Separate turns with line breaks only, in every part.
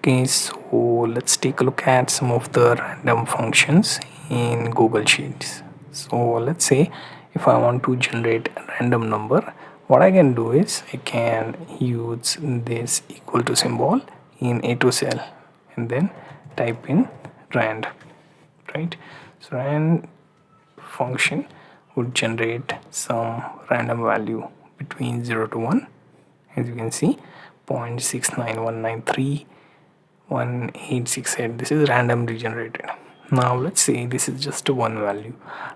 Okay, so let's take a look at some of the random functions in Google Sheets. So let's say if I want to generate a random number, what I can do is I can use this equal to symbol in A2 cell and then type in rand, right? So rand function would generate some random value between 0 to 1, as you can see 0.69193186. This is randomly generated. Now let's say this is just one value.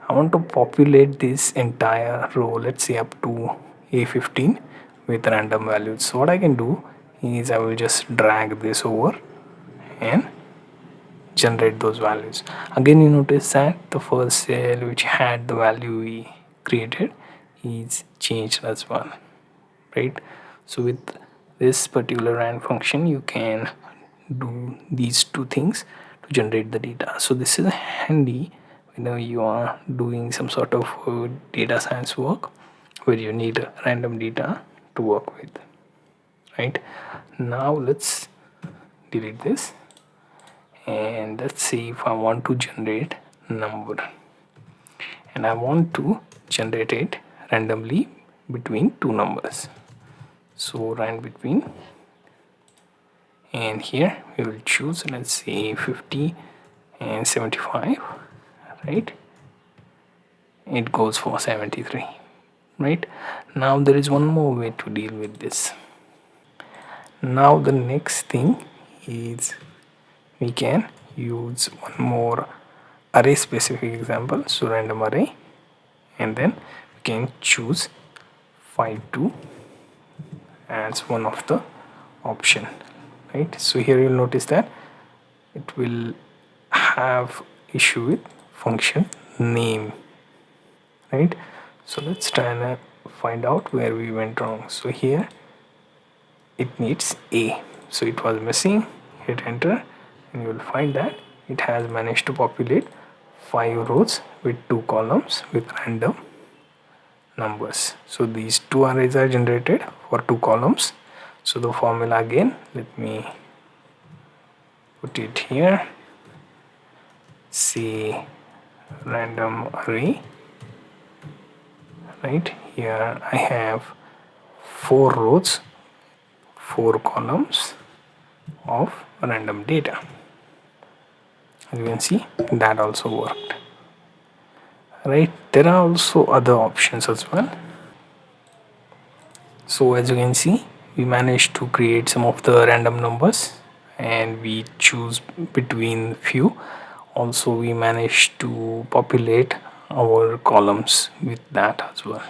I want to populate this entire row, let's say up to A15 with random values. So what I can do is I will just drag this over and generate those values. Again, you notice that the first cell which had the value we created is changed as well, right? So with this particular rand function you can do these two things to generate the data. So this is handy whenever you are doing some sort of data science work where you need random data to work with, right? Now let's delete this and let's see if I want to generate number and I want to generate it randomly between two numbers. So rand between, and here we will choose, let's say 50 and 75, right? It goes for 73, right? Now there is one more way to deal with this. Now the next thing is we can use one more array specific example, so random array, and then we can choose 52 as one of the option, right? So here you'll notice that it will have issue with function name, right? So let's try and find out where we went wrong. So here it needs a, so it was missing. Hit enter and you will find that it has managed to populate 5 rows with 2 columns with random numbers. So these two arrays are generated for 2 columns. So the formula again, let me put it here, say random array, right? Here I have 4 rows, 4 columns of random data. As you can see, that also worked, right? There are also other options as well. So as you can see, we managed to create some of the random numbers and we choose between few. Also we managed to populate our columns with that as well.